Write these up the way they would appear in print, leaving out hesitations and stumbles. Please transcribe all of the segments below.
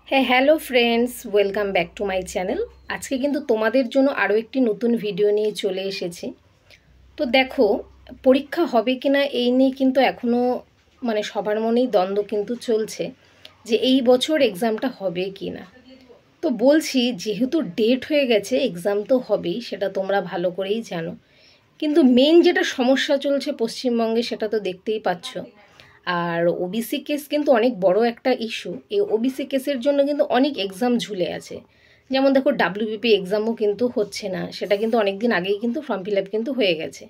হ্যাঁ hello friends, welcome back to my channel. আজকে কিন্তু তোমাদের জন্য আরও একটি নতুন ভিডিও নিয়ে চলে এসেছি। তো দেখো, পরীক্ষা হবে কি না এই নিয়ে কিন্তু এখনও সবার মনেই দ্বন্দ্ব কিন্তু চলছে যে এই বছর এক্সামটা হবে কি না। তো বলছি, যেহেতু ডেট হয়ে গেছে এক্সাম তো হবেই, সেটা তোমরা ভালো করেই জানো। কিন্তু মেন যেটা সমস্যা চলছে পশ্চিমবঙ্গে সেটা তো দেখতেই পাচ্ছ। আর ওবিসি কেস কিন্তু অনেক বড় একটা ইস্যু। এই ওবিসি কেসের জন্য কিন্তু অনেক এক্সাম ঝুলে আছে। যেমন দেখো, ডাব্লিউবিপি এক্সামও কিন্তু হচ্ছে না, সেটা কিন্তু অনেক দিন আগেই কিন্তু ফর্ম ফিল আপ কিন্তু হয়ে গেছে।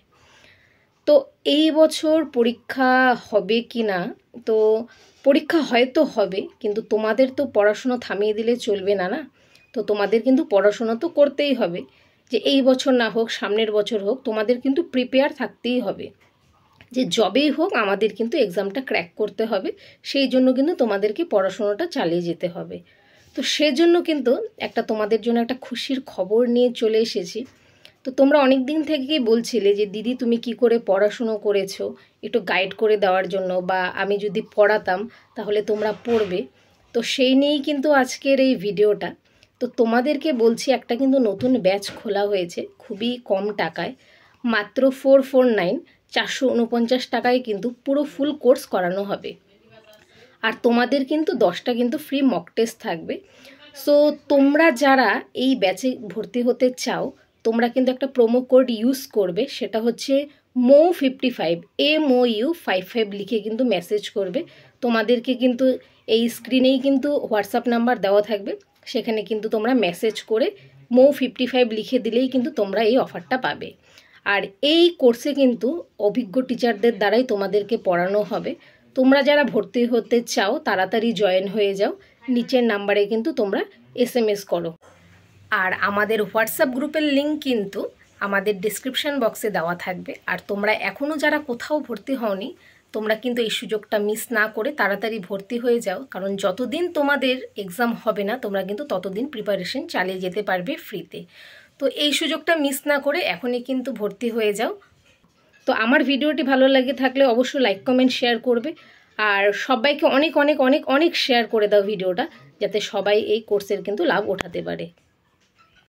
তো এই বছর পরীক্ষা হবে কি না, তো পরীক্ষা হয়তো হবে, কিন্তু তোমাদের তো পড়াশুনো থামিয়ে দিলে চলবে না না। তো তোমাদের কিন্তু পড়াশোনা তো করতেই হবে, যে এই বছর না হোক সামনের বছর হোক, তোমাদের কিন্তু প্রিপেয়ার থাকতেই হবে যে যবেই হোক আমাদের কিন্তু এক্সামটা ক্র্যাক করতে হবে। সেই জন্য কিন্তু তোমাদেরকে পড়াশোনাটা চালিয়ে যেতে হবে। তো সেজন্য কিন্তু তোমাদের জন্য একটা খুশির খবর নিয়ে চলে এসেছি। তো তোমরা অনেক দিন থেকেই বলছিলে যে দিদি তুমি কি করে পড়াশুনো করেছো, একটু গাইড করে দেওয়ার জন্য, বা আমি যদি পড়াতাম তাহলে তোমরা পড়বে। তো সেই নিয়েই কিন্তু আজকের এই ভিডিওটা। তো তোমাদেরকে বলছি, একটা কিন্তু নতুন ব্যাচ খোলা হয়েছে খুবই কম টাকায়, মাত্র 449, 449 টাকায় কিন্তু পুরো ফুল কোর্স করানো হবে। আর তোমাদের কিন্তু 10টা কিন্তু ফ্রি মক টেস্ট থাকবে। সো তোমরা যারা এই ব্যাচে ভর্তি হতে চাও, তোমরা কিন্তু একটা প্রোমো কোড ইউজ করবে, সেটা হচ্ছে MOU55, MOU55 লিখে কিন্তু মেসেজ করবে। তোমাদেরকে কিন্তু এই স্ক্রিনেই কিন্তু হোয়াটসঅ্যাপ নাম্বার দেওয়া থাকবে, সেখানে কিন্তু তোমরা মেসেজ করে MOU55 লিখে দিলেই কিন্তু তোমরা এই অফারটা পাবে। আর এই কোর্সে কিন্তু অভিজ্ঞ টিচারদের দ্বারাই তোমাদেরকে পড়ানো হবে। তোমরা যারা ভর্তি হতে চাও তাড়াতাড়ি জয়েন হয়ে যাও, নিচের নাম্বারে কিন্তু তোমরা SMS করো। আর আমাদের হোয়াটসঅ্যাপ গ্রুপের লিঙ্ক কিন্তু আমাদের ডিসক্রিপশান বক্সে দেওয়া থাকবে। আর তোমরা এখনও যারা কোথাও ভর্তি হওনি, তোমরা কিন্তু এই সুযোগটা মিস না করে তাড়াতাড়ি ভর্তি হয়ে যাও, কারণ যতদিন তোমাদের এক্সাম হবে না তোমরা কিন্তু ততদিন প্রিপারেশন চালিয়ে যেতে পারবে ফ্রিতে। তো এই সুযোগটা মিস না করে এখনই কিন্তু ভর্তি হয়ে যাও। তো আমার ভিডিওটি ভালো লাগে থাকলে অবশ্যই লাইক কমেন্ট শেয়ার করবে, আর সবাইকে অনেক অনেক অনেক অনেক শেয়ার করে দাও ভিডিওটা, যাতে সবাই এই কোর্সের কিন্তু লাভ ওঠাতে পারে।